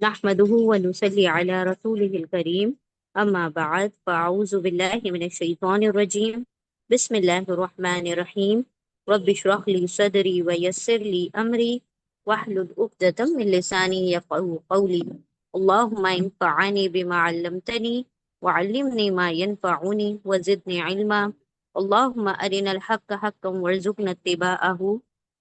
نحمده ونصلي على رسوله الكريم أما بعد فأعوذ بالله من الشيطان الرجيم بسم الله الرحمن الرحيم رب اشرح لي صدري ويسر لي أمري واحلل عقدة من لساني يفقهوا قولي اللهم انفعني بما علمتني وعلمني ما ينفعني وزدني علما اللهم أرنا الحق حقا وارزقنا اتباعه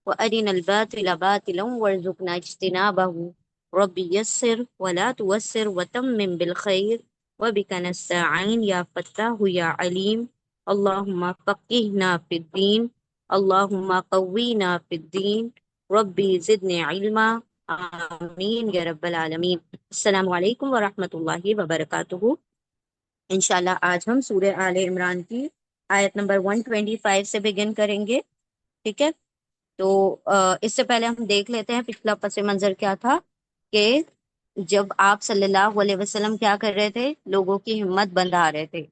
وأرنا الباطل باطلا وارزقنا اجتنابه رب يسر ولا توسر وتمم بالخير وبك نستعين يا فتاح يا عليم اللهم فقهنا في الدين اللهم قوينا في الدين ربي زدني علما آمین یا رب العالمین۔ السلام علیکم ورحمۃ اللہ وبرکاتہ۔ انشاءاللہ آج ہم سورہ آل عمران کی آیت نمبر 125 سے بگن کریں گے، ٹھیک ہے؟ تو اس سے پہلے ہم دیکھ لیتے ہیں پچھلا پس منظر کیا تھا، کہ جب آپ صلی اللہ علیہ وسلم کیا کر رہے تھے، لوگوں کی ہمت بندھا رہے تھے،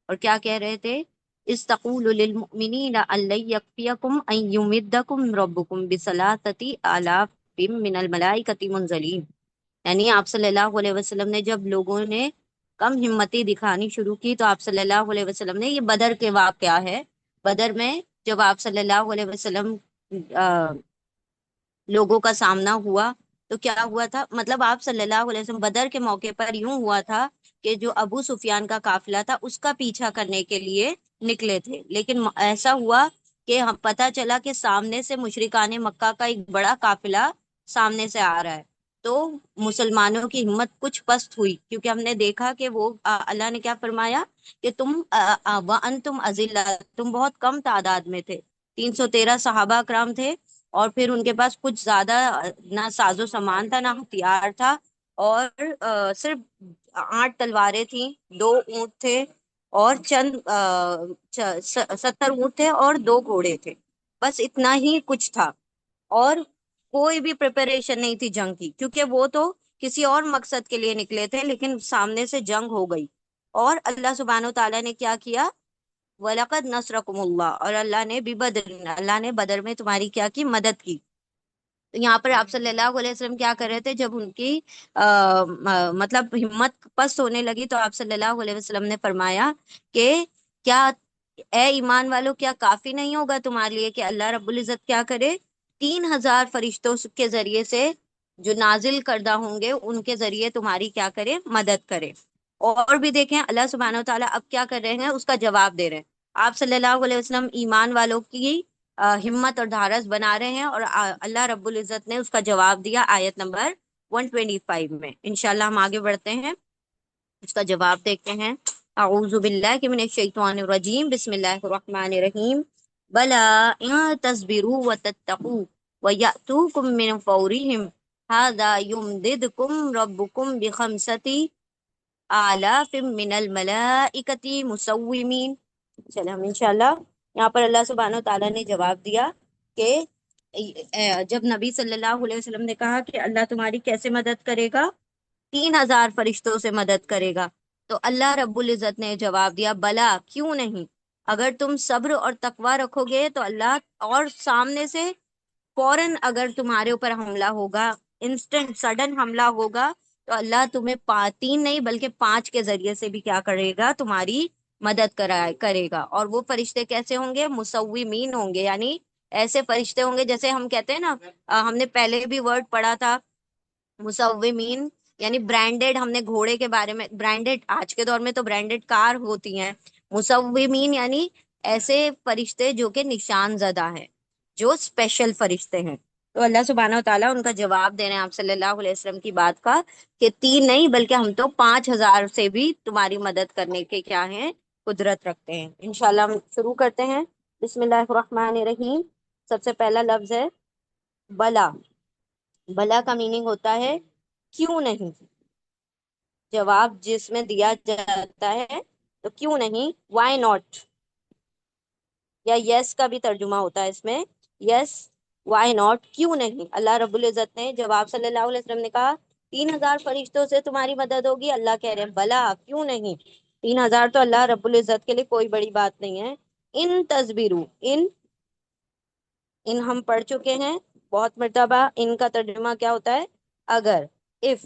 اور کیا کہہ رہے تھے، استقول للمؤمنین ان لن یکفیکم ان یمدکم ربکم بثلاثۃ آلاف من الملائکۃ منزلین۔ یعنی آپ صلی اللہ علیہ وسلم نے جب لوگوں نے کم ہمتی دکھانی شروع کی تو آپ صلی اللہ علیہ وسلم نے، یہ بدر کے واقعہ ہے، بدر میں جب آپ صلی اللہ علیہ وسلم لوگوں کا سامنا ہوا تو کیا ہوا تھا، مطلب آپ صلی اللہ علیہ وسلم بدر کے موقع پر یوں ہوا تھا کہ جو ابو سفیان کا قافلہ تھا اس کا پیچھا کرنے کے لیے نکلے تھے، لیکن ایسا ہوا کہ ہم پتہ چلا کہ سامنے سے مشرکان مکہ کا ایک بڑا قافلہ سامنے سے آ رہا ہے، تو مسلمانوں کی ہمت کچھ پست ہوئی، کیونکہ ہم نے دیکھا کہ وہ اللہ نے کیا فرمایا کہ تم وانتم اذلہ، تم بہت کم تعداد میں تھے، 313 صحابہ کرام تھے، اور پھر ان کے پاس کچھ زیادہ نہ ساز و سامان تھا نہ ہتھیار تھا، اور صرف 8 تلواریں تھیں، 2 اونٹ تھے، اور چند 70 اونٹ تھے اور 2 گھوڑے تھے، بس اتنا ہی کچھ تھا، اور کوئی بھی پریپریشن نہیں تھی جنگ کی، کیونکہ وہ تو کسی اور مقصد کے لیے نکلے تھے، لیکن سامنے سے جنگ ہو گئی، اور اللہ سبحانہ و تعالیٰ نے کیا کیا، وَلَقَدْ نَصْرَكُمُ اللَّهُ، اور اللہ نے اللہ نے بدر میں تمہاری کیا کی، مدد کی۔ تو یہاں پر آپ صلی اللہ علیہ وسلم کیا کر رہے تھے، جب ان کی مطلب ہمت پست ہونے لگی تو آپ صلی اللہ علیہ وسلم نے فرمایا کہ کیا اے ایمان والو، کیا کافی نہیں ہوگا تمہارے لیے کہ اللہ رب العزت کیا کرے، 3000 فرشتوں کے ذریعے سے جو نازل کردہ ہوں گے ان کے ذریعے تمہاری کیا کرے، مدد کرے۔ اور بھی دیکھیں اللہ سبحانہ و تعالیٰ اب کیا کر رہے ہیں، اس کا جواب دے رہے ہیں۔ آپ صلی اللہ علیہ وسلم ایمان والوں کی ہمت اور دھارس بنا رہے ہیں، اور اللہ رب العزت نے اس کا جواب دیا آیت نمبر 125 میں۔ انشاءاللہ ہم آگے بڑھتے ہیں، اس کا جواب دیکھتے ہیں۔ اعوذ باللہ من الشیطان الرجیم بسم اللہ الرحمن الرحیم بلا ان تصبروا وتتقوا ویأتوکم من فورہم ھذا یمددکم ربکم بخمسۃ آلاف من الملائکۃ مسومین۔ چلے ہم انشاءاللہ یہاں پر اللہ سبحانہ و تعالیٰ نے جواب دیا کہ جب نبی صلی اللہ علیہ وسلم نے کہا کہ اللہ تمہاری کیسے مدد کرے گا، 3000 فرشتوں سے مدد کرے گا، تو اللہ رب العزت نے جواب دیا بلا، کیوں نہیں، اگر تم صبر اور تقوی رکھو گے تو اللہ، اور سامنے سے فوراً اگر تمہارے اوپر حملہ ہوگا، انسٹنٹ سڈن حملہ ہوگا، تو اللہ تمہیں 3 نہیں بلکہ 5 کے ذریعے سے بھی کیا کرے گا، تمہاری مدد کرے گا۔ اور وہ فرشتے کیسے ہوں گے، مسومین ہوں گے، یعنی ایسے فرشتے ہوں گے جیسے ہم کہتے ہیں نا، ہم نے پہلے بھی ورڈ پڑھا تھا مسومین، یعنی برانڈیڈ، ہم نے گھوڑے کے بارے میں، برانڈیڈ آج کے دور میں تو برانڈیڈ کار ہوتی ہیں، مسومین یعنی ایسے فرشتے جو کہ نشان زدہ ہیں، جو اسپیشل فرشتے ہیں۔ تو اللہ سبحانہ و تعالیٰ ان کا جواب دے رہے ہیں آپ صلی اللہ علیہ وسلم کی بات کا، کہ 3 نہیں بلکہ ہم تو 5000 سے بھی تمہاری مدد کرنے کے کیا ہیں، قدرت رکھتے ہیں۔ انشاءاللہ ہم شروع کرتے ہیں۔ بسم اللہ الرحمن الرحیم۔ سب سے پہلا لفظ ہے بلا۔ بلا کا میننگ ہوتا ہے کیوں نہیں، جواب جس میں دیا جاتا ہے تو کیوں نہیں، وائی ناٹ، یا یس کا بھی ترجمہ ہوتا ہے اس میں، یس وائی ناٹ، کیوں نہیں۔ اللہ رب العزت نے جب آپ صلی اللہ علیہ وسلم نے کہا 3000 فرشتوں سے تمہاری مدد ہوگی، اللہ کہہ رہے ہیں بلا، کیوں نہیں، 3000 تو اللہ رب العزت کے لیے کوئی بڑی بات نہیں ہے۔ ان تصبرو، ان ہم پڑھ چکے ہیں بہت مرتبہ، ان کا ترجمہ کیا ہوتا ہے، اگر، اف،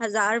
1000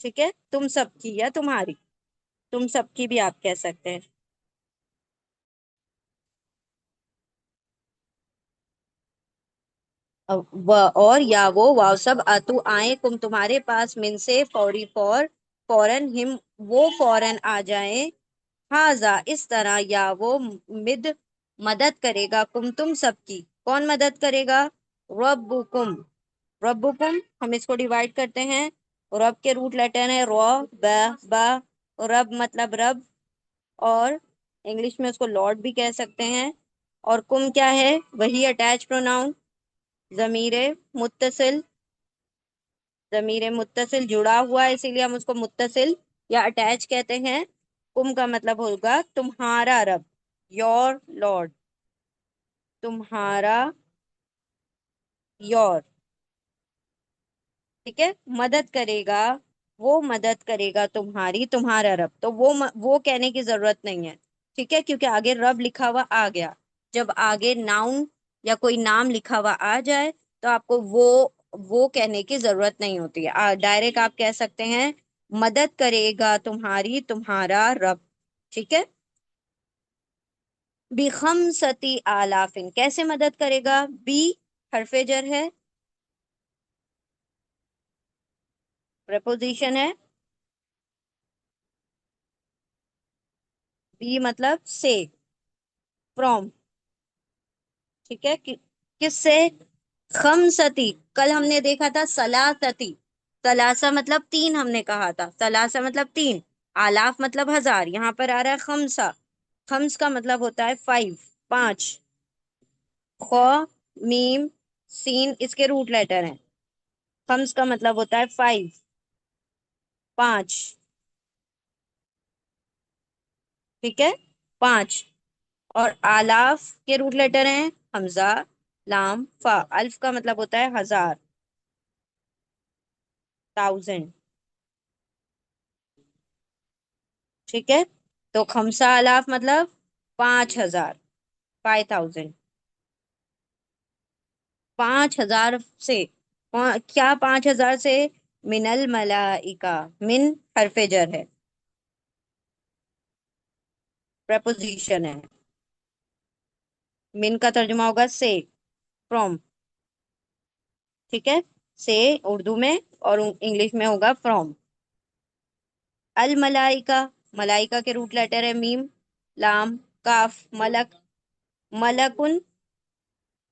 ٹھیک ہے، تم سب کی یا تمہاری، تم سب کی بھی آپ کہہ سکتے ہیں. اور یا وہ واو سب اتو آئیں کم تمہارے پاس، من سے فوری فوراً، ہم وہ فوراً آ جائیں، ہاضا اس طرح، یا وہ مد مدد کرے گا، کم تم سب کی. کون مدد کرے گا؟ ربکم. ربکم ہم اس کو ڈیوائڈ کرتے ہیں. رب کے روٹ لیٹر ہیں رو، با. رب مطلب رب، اور انگلش میں اس کو لارڈ بھی کہہ سکتے ہیں. اور کم کیا ہے؟ وہی اٹیچ پروناؤن، ضمیر متصل. ضمیر متصل جڑا ہوا ہے، اسی لیے ہم اس کو متصل یا اٹیچ کہتے ہیں. کم کا مطلب ہوگا تمہارا رب، یور لارڈ. تمہارا، یور. ٹھیک ہے، مدد کرے گا، وہ مدد کرے گا تمہاری، تمہارا رب. تو وہ کہنے کی ضرورت نہیں ہے. ٹھیک ہے، کیونکہ آگے رب لکھا ہوا آ گیا. جب آگے ناؤن یا کوئی نام لکھا ہوا آ جائے تو آپ کو وہ کہنے کی ضرورت نہیں ہوتی ہے. ڈائریکٹ آپ کہہ سکتے ہیں مدد کرے گا تمہاری، تمہارا رب. ٹھیک ہے. بِخَمْسَةِ آلافٍ کیسے مدد کرے گا؟ بی حرف جر ہے، پریپوزیشن ہے. بی مطلب سے، فرام. ٹھیک ہے، کس سے؟ خمستی. کل ہم نے دیکھا تھا سلاستی. سلاسہ مطلب تین، ہم نے کہا تھا سلاسہ مطلب تین، آلاف مطلب ہزار. یہاں پر آ رہا ہے خمسہ. خمس کا مطلب ہوتا ہے 5، 5. خو، میم، سین اس کے روٹ لیٹر ہیں. خمس کا مطلب ہوتا ہے 5، 5. ٹھیک ہے، 5. اور آلاف کے روٹ لیٹر ہیں حمزہ، لام، فا. الف کا مطلب ہوتا ہے ہزار، 1000. ٹھیک ہے، تو خمسہ آلاف مطلب 5000، 5000. 5000 سے. کیا 5000 سے؟ من الملائکہ. من حرف جر ہے، پریپوزیشن ہے. من کا ترجمہ ہوگا سے، فروم. ٹھیک ہے، سے اردو میں، اور انگلش میں ہوگا فروم. الملائکہ، ملائکہ کے روٹ لیٹر ہے میم، لام، کاف. ملک، ملکن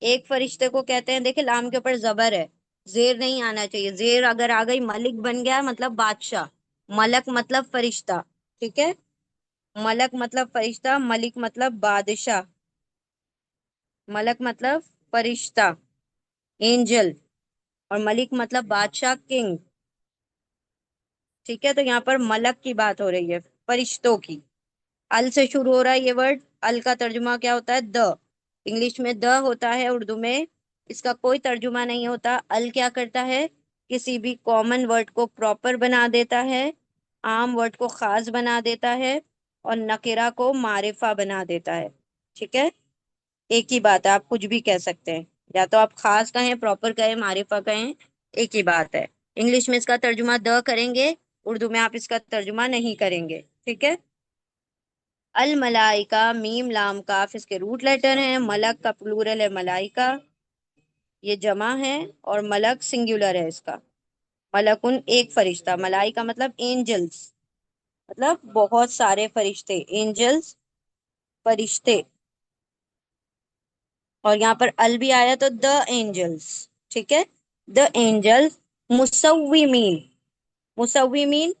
ایک فرشتے کو کہتے ہیں. دیکھیں لام کے اوپر زبر ہے، زیر نہیں آنا چاہیے. زیر اگر آ گئی ملک بن گیا مطلب بادشاہ. ملک مطلب فرشتہ. ٹھیک ہے، ملک مطلب فرشتہ، ملک مطلب بادشاہ. ملک مطلب فرشتہ، اینجل. اور ملک مطلب بادشاہ، کنگ. ٹھیک ہے، تو یہاں پر ملک کی بات ہو رہی ہے، فرشتوں کی. ال سے شروع ہو رہا ہے یہ ورڈ. ال کا ترجمہ کیا ہوتا ہے؟ د. انگلش میں د ہوتا ہے، اردو میں اس کا کوئی ترجمہ نہیں ہوتا. ال کیا کرتا ہے؟ کسی بھی کامن ورڈ کو پراپر بنا دیتا ہے، عام ورڈ کو خاص بنا دیتا ہے، اور نکرہ کو معرفہ بنا دیتا ہے. ٹھیک ہے، ایک ہی بات ہے، آپ کچھ بھی کہہ سکتے ہیں. یا تو آپ خاص کہیں، پراپر کہیں، معرفہ کہیں، ایک ہی بات ہے. انگلش میں اس کا ترجمہ د کریں گے، اردو میں آپ اس کا ترجمہ نہیں کریں گے. ٹھیک ہے. الملائکہ، میم لام کاف اس کے روٹ لیٹر ہیں. ملک کا پلورل ہے ملائکہ، یہ جمع ہے. اور ملک سنگولر ہے اس کا. ملکن ایک فرشتہ. ملائکہ مطلب اینجلز، مطلب بہت سارے فرشتے. اینجلز فرشتے. اور یہاں پر ال بھی آیا تو دا اینجلس. ٹھیک ہے، دا اینجلس. مسومین. مسومین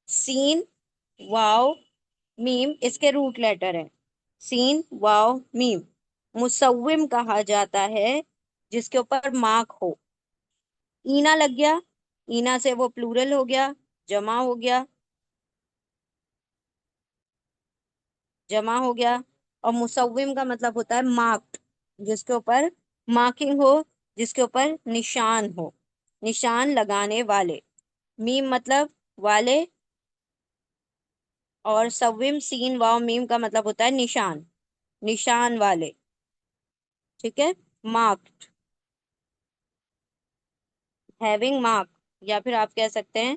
سین، واو، میم اس کے روٹ لیٹر ہیں. سین، واو، میم. مسوم کہا جاتا ہے جس کے اوپر مارک ہو. اینا لگ گیا، اینا سے وہ پلورل ہو گیا، جمع ہو گیا، جمع ہو گیا. اور مسوم کا مطلب ہوتا ہے مارکڈ، جس کے اوپر مارکنگ ہو، جس کے اوپر نشان ہو، نشان لگانے والے. میم مطلب والے، اور سوم سین واو میم کا مطلب ہوتا ہے نشان، نشان والے. ٹھیک ہے، مارکڈ، ہیونگ مارک. یا پھر آپ کہہ سکتے ہیں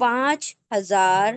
5,000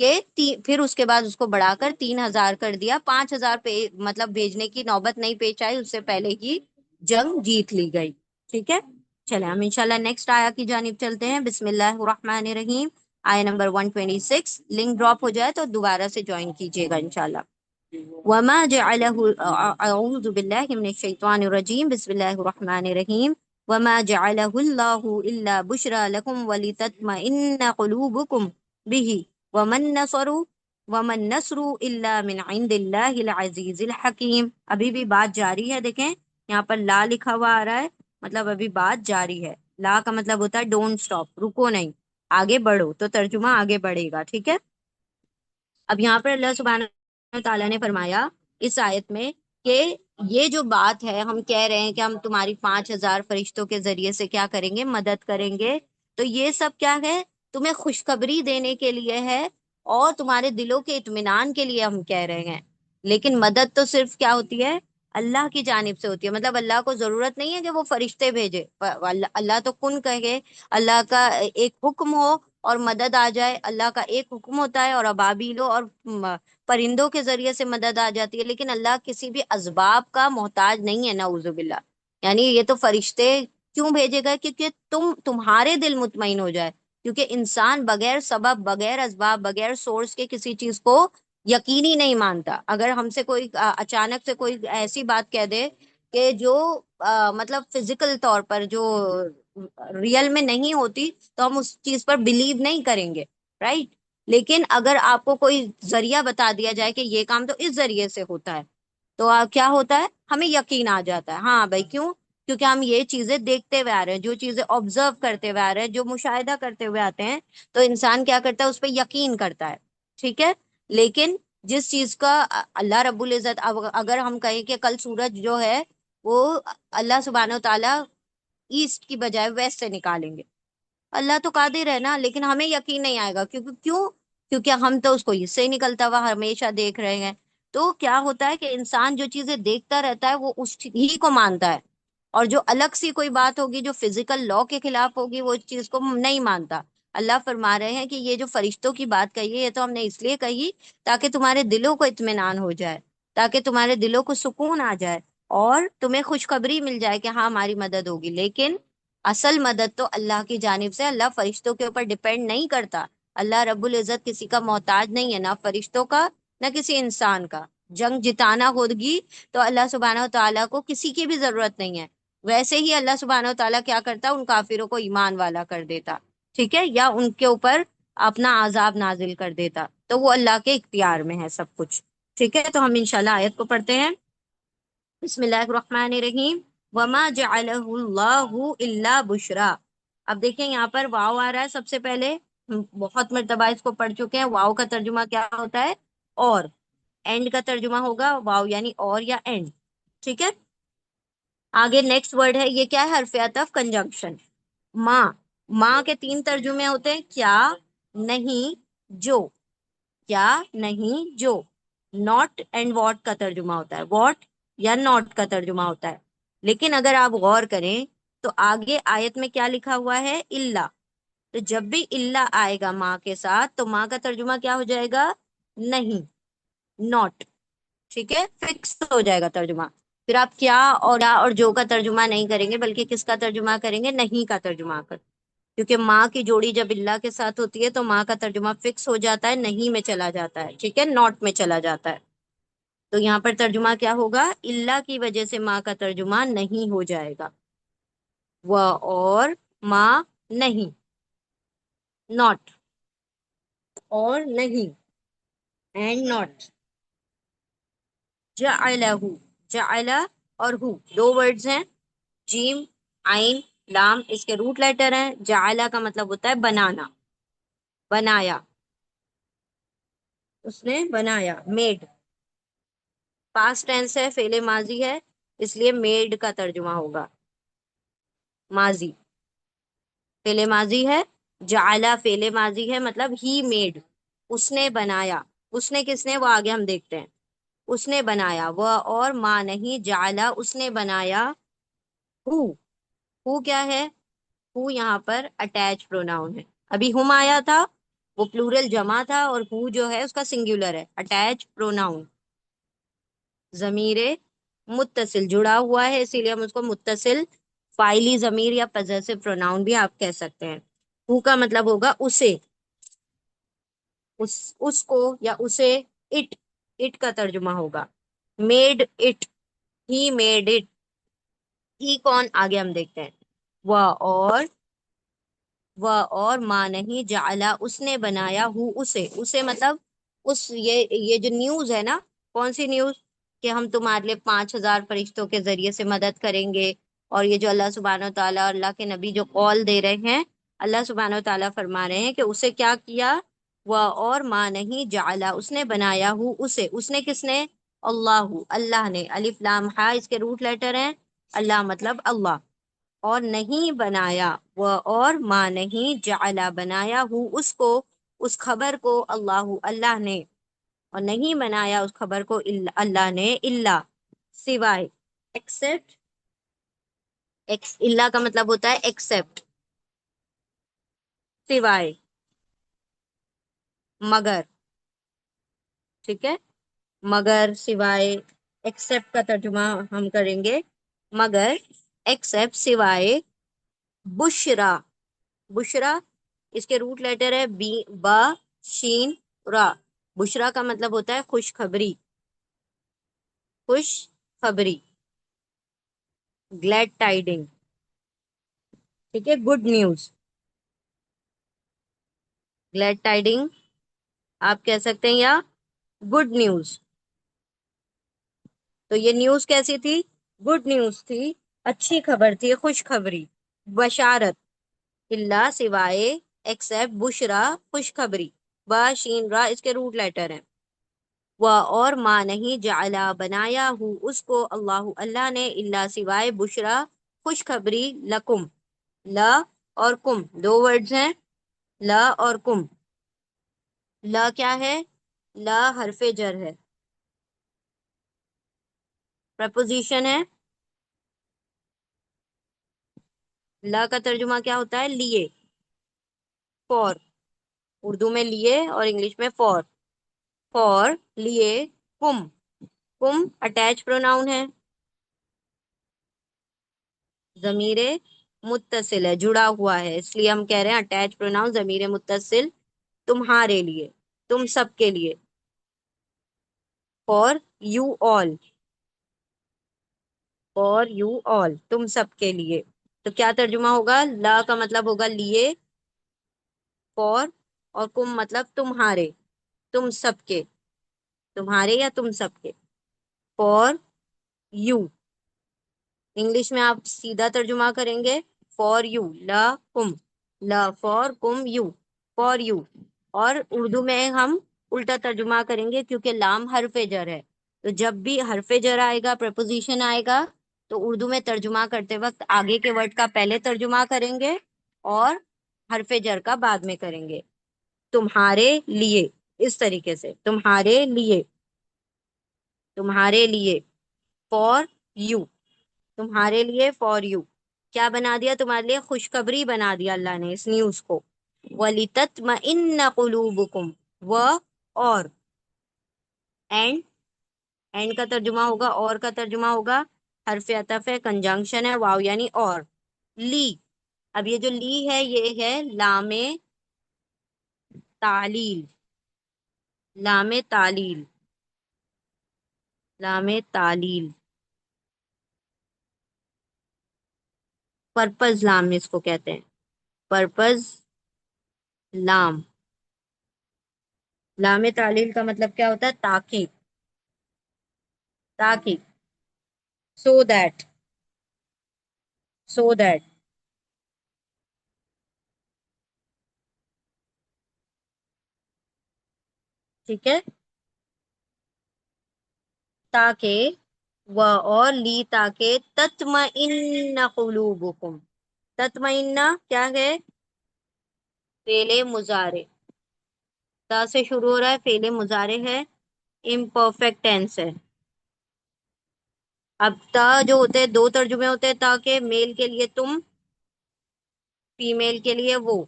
کہ پھر اس کے بعد اس کو بڑھا کر 3,000 کر دیا، 5,000 پہ مطلب بھیجنے کی نوبت نہیں پیش آئی، اس سے پہلے ہی جنگ جیت لی گئی. ٹھیک ہے، چلے ہم انشاءاللہ نیکسٹ آیا کی جانب چلتے ہیں. بسم اللہ الرحمن الرحیم. آیا نمبر 126. لنک ڈراپ ہو جائے تو دوبارہ سے جوائن کیجیے گا انشاءاللہ. وما جعله اعوذ باللہ من الشیطان الرجیم. بسم اللہ الرحمن الرحیم. وما جعله اللہ الا بشرى لكم ولتطمئن قلوبكم به ومن نصر الا من عند اللہ العزیز الحکیم. ابھی بھی بات جاری ہے، دیکھیں یہاں پر لا لکھا ہوا آ رہا ہے، مطلب ابھی بات جاری ہے. لا کا مطلب ہوتا ہے ڈونٹ سٹاپ، رکو نہیں، آگے بڑھو، تو ترجمہ آگے بڑھے گا. ٹھیک ہے، اب یہاں پر اللہ سبحانہ تعالیٰ نے فرمایا اس آیت میں کہ یہ جو بات ہے، ہم کہہ رہے ہیں کہ ہم تمہاری 5,000 فرشتوں کے ذریعے سے کیا کریں گے، مدد کریں گے، تو یہ سب کیا ہے، تمہیں خوشخبری دینے کے لیے ہے اور تمہارے دلوں کے اطمینان کے لیے ہم کہہ رہے ہیں. لیکن مدد تو صرف کیا ہوتی ہے، اللہ کی جانب سے ہوتی ہے. مطلب اللہ کو ضرورت نہیں ہے کہ وہ فرشتے بھیجے، اللہ تو کن کہے، اللہ کا ایک حکم ہو اور مدد آ جائے. اللہ کا ایک حکم ہوتا ہے اور ابابیلوں اور پرندوں کے ذریعے سے مدد آ جاتی ہے. لیکن اللہ کسی بھی اسباب کا محتاج نہیں ہے، نعوذ باللہ. یعنی یہ تو فرشتے کیوں بھیجے گئے، کیونکہ تمہارے دل مطمئن ہو جائے. کیونکہ انسان بغیر سبب، بغیر اسباب، بغیر سورس کے کسی چیز کو یقینی نہیں مانتا. اگر ہم سے کوئی اچانک سے کوئی ایسی بات کہہ دے کہ جو مطلب فزیکل طور پر جو ریئل میں نہیں ہوتی، تو ہم اس چیز پر بلیو نہیں کریں گے، رائٹ. لیکن اگر آپ کو کوئی ذریعہ بتا دیا جائے کہ یہ کام تو اس ذریعے سے ہوتا ہے، تو کیا ہوتا ہے، ہمیں یقین آ جاتا ہے. ہاں بھائی، کیوں؟ کیونکہ ہم یہ چیزیں دیکھتے ہوئے آ رہے ہیں، جو چیزیں آبزرو کرتے ہوئے آ رہے ہیں، جو مشاہدہ کرتے ہوئے آتے ہیں، تو انسان کیا کرتا ہے، اس پہ یقین کرتا ہے. ٹھیک ہے، لیکن جس چیز کا اللہ رب العزت، اگر ہم کہیں کہ کل سورج جو ہے وہ اللہ سبحانہ و تعالیٰ ایسٹ کی بجائے ویسٹ سے نکالیں گے، اللہ تو قادر ہے نا، لیکن ہمیں یقین نہیں آئے گا. کیونکہ ہم تو اس کو اس سے ہی نکلتا ہوا ہمیشہ دیکھ رہے ہیں. تو کیا ہوتا ہے کہ انسان جو چیزیں دیکھتا رہتا ہے وہ اس ہی کو مانتا ہے، اور جو الگ سی کوئی بات ہوگی جو فزیکل لا کے خلاف ہوگی وہ اس چیز کو نہیں مانتا. اللہ فرما رہے ہیں کہ یہ جو فرشتوں کی بات کہی ہے، یہ تو ہم نے اس لیے کہی تاکہ تمہارے دلوں کو اطمینان ہو جائے، تاکہ تمہارے دلوں کو سکون آ جائے اور تمہیں خوشخبری مل جائے کہ ہاں ہماری مدد ہوگی. لیکن اصل مدد تو اللہ کی جانب سے، اللہ فرشتوں کے اوپر ڈپینڈ نہیں کرتا. اللہ رب العزت کسی کا محتاج نہیں ہے، نہ فرشتوں کا نہ کسی انسان کا. جنگ جتانا ہوگی تو اللہ سبحانہ و تعالیٰ کو کسی کی بھی ضرورت نہیں ہے. ویسے ہی اللہ سبحانہ و تعالیٰ کیا کرتا، ان کافروں کو ایمان والا کر دیتا. ٹھیک ہے، یا ان کے اوپر اپنا عذاب نازل کر دیتا. تو وہ اللہ کے اختیار میں ہے سب کچھ. ٹھیک ہے، تو ہم انشاءاللہ آیت کو پڑھتے ہیں. بسم اللہ الرحمن الرحیم. وما جعلہ اللہ الا بشرا. اب دیکھیں یہاں پر واو آ رہا ہے سب سے پہلے، ہم بہت مرتبہ اس کو پڑھ چکے ہیں. واو کا ترجمہ کیا ہوتا ہے، اور. اینڈ کا ترجمہ ہوگا واو یعنی اور یا اینڈ. ٹھیک ہے، آگے نیکسٹ ورڈ ہے، یہ کیا ہے، حرف عطف کنجنکشن. ماں. ماں کے 3 ترجمے ہوتے ہیں، کیا، نہیں، جو. کیا، نہیں، جو. ناٹ اینڈ واٹ کا ترجمہ ہوتا ہے، واٹ یا ناٹ کا ترجمہ ہوتا ہے. لیکن اگر آپ غور کریں تو آگے آیت میں کیا لکھا ہوا ہے، اللہ. تو جب بھی اللہ آئے گا ماں کے ساتھ تو ماں کا ترجمہ کیا ہو جائے گا، نہیں، ناٹ. ٹھیک ہے، فکس ہو جائے گا ترجمہ. پھر آپ کیا اور جو کا ترجمہ نہیں کریں گے، بلکہ کس کا ترجمہ کریں گے، نہیں کا ترجمہ کر. کیونکہ ماں کی جوڑی جب اللہ کے ساتھ ہوتی ہے تو ماں کا ترجمہ فکس ہو جاتا ہے، نہیں میں چلا جاتا ہے. ٹھیک ہے، ناٹ میں چلا جاتا ہے. تو یہاں پر ترجمہ کیا ہوگا، اللہ کی وجہ سے ماں کا ترجمہ نہیں ہو جائے گا. وہ اور ماں نہیں، ناٹ اور نہیں، اینڈ ناٹ. جعلہ. جعلہ اور ہو 2 ورڈز ہیں، جیم، عین، لام اس کے روٹ لیٹر ہیں. جعلہ کا مطلب ہوتا ہے بنانا، بنایا، اس نے بنایا، میڈ. پاسٹ ٹینس ہے، فعل ماضی ہے، اس لیے میڈ کا ترجمہ ہوگا، ماضی. فعل ماضی ہے، جعلہ فعل ماضی ہے، مطلب ہی میڈ، اس نے بنایا. اس نے کس نے، وہ آگے ہم دیکھتے ہیں. اس نے بنایا، وہ اور ماں نہیں، جعلہ اس نے بنایا. ہو کیا ہے، ہو یہاں پر اٹیچ پروناؤن ہے. ابھی ہم آیا تھا وہ پلورل جمع تھا، اور ہو جو ہے اس کا سنگولر ہے، اٹیچ پروناؤن، ضمیر متصل جڑا ہوا ہے، اسی لیے ہم اس کو متصل فاعلی ضمیر یا پوزیسو پروناؤن بھی آپ کہہ سکتے ہیں۔ ہو کا مطلب ہوگا اسے، اس کو یا اسے، اٹ، اٹ کا ترجمہ ہوگا made it, he made it, ہی کون آگے ہم دیکھتے ہیں، وہ اور، وہ اور ما نہیں جعلا اس نے بنایا ہو اسے، اسے مطلب اس، یہ جو نیوز ہے نا، کون سی نیوز، کہ ہم تمہارے لیے 5,000 فرشتوں کے ذریعے سے مدد کریں گے، اور یہ جو اللہ سبحانہ و تعالیٰ اور اللہ کے نبی جو قول دے رہے ہیں، اللہ سبحانہ و تعالیٰ فرما رہے ہیں کہ اسے کیا کیا، وہ اور ما نہیں جعلا اس نے بنایا ہو اسے، اس نے کس نے، اللہ، اللہ نے، الف لام ہا اس کے روٹ لیٹر ہیں، اللہ مطلب اللہ، اور نہیں بنایا، وہ اور ما نہیں جعلا بنایا ہو اس کو، اس خبر کو، اللہ اللہ نے، اور نہیں بنایا اس خبر کو اللہ نے، اللہ سوائے، ایکسپٹ، اللہ کا مطلب ہوتا ہے ایکسپٹ، سوائے، مگر، ٹھیک ہے، مگر، سوائے، ایکسپٹ کا ترجمہ ہم کریں گے مگر، ایکسپٹ سوائے، بشرا، بشرا اس کے روٹ لیٹر ہے بی، با، شین، را، بشرا کا مطلب ہوتا ہے خوشخبری، خوش خبری، گلیڈ ٹائڈنگ، ٹھیک ہے، گڈ نیوز، گلیڈ ٹائڈنگ آپ کہہ سکتے ہیں، یا گڈ نیوز، تو یہ نیوز کیسی تھی، گڈ نیوز تھی، اچھی خبر تھی، خوشخبری، بشارت، اللہ سوائے، ایکسپٹ، بشرا خوشخبری، با شین را اس کے روٹ لیٹر ہیں، و اور ما نہیں جعلا بنایا ہو اس کو، اللہ اللہ نے، اللہ سوائے، بشرا خوشخبری، لکم، لا اور کم دو ورڈز ہیں، لا اور کم، لا کیا ہے، لا حرف جر ہے، پریپوزیشن ہے، لا کا ترجمہ کیا ہوتا ہے، لیے، فور، اردو میں لیے اور انگلش میں فور، فور لیے، کم، کم اٹیچ پروناؤن ہے، ضمیر متصل ہے، جڑا ہوا ہے، اس لیے ہم کہہ رہے ہیں اٹیچ پروناؤن ضمیر متصل، تمہارے لیے، تم سب کے لیے، for you all, for you all تم سب کے لیے، تو کیا ترجمہ ہوگا، لا کا مطلب ہوگا لیے، فور، اور کم مطلب تمہارے، تم سب کے، تمہارے یا تم سب کے، فور یو، انگلش میں آپ سیدھا ترجمہ کریں گے فور یو، لا کم، لا فور کم یو، فور یو، اور اردو میں ہم الٹا ترجمہ کریں گے کیونکہ لام حرف جر ہے، تو جب بھی حرف جر آئے گا، پریپوزیشن آئے گا، تو اردو میں ترجمہ کرتے وقت آگے کے ورڈ کا پہلے ترجمہ کریں گے اور حرف جر کا بعد میں کریں گے، تمہارے لیے، اس طریقے سے، تمہارے لیے، تمہارے لیے، فور یو، تمہارے لیے، فور یو، کیا بنا دیا تمہارے لیے، خوشخبری بنا دیا اللہ نے اس نیوز کو، وَلِتَطْمَئِنَّ قُلُوبُكُمْ، و اور، اینڈ، اینڈ کا ترجمہ ہوگا، اور کا ترجمہ ہوگا حرف عطف ہے، کنجنکشن ہے، واو یعنی اور، لی، اب یہ جو لی ہے یہ ہے لام تعلیل، لام تعلیل، لام تعلیل، پرپز لام اس کو کہتے ہیں، پرپز لام، لام تعلیل کا مطلب کیا ہوتا ہے، تاکید، تاکید، سو دیٹ، سو دیٹ، ٹھیک ہے، تاکہ، و اور لی تاکہ، تطمئن قلوبکم، تطمئن کیا ہے، فعل مضارع، تا سے شروع ہو رہا ہے، فعل مضارع ہے، امپرفیکٹ ٹینس ہے، اب تا جو ہوتے ہیں دو ترجمے ہوتے ہیں تا کے، میل کے لیے تم، فیمیل کے لیے وہ،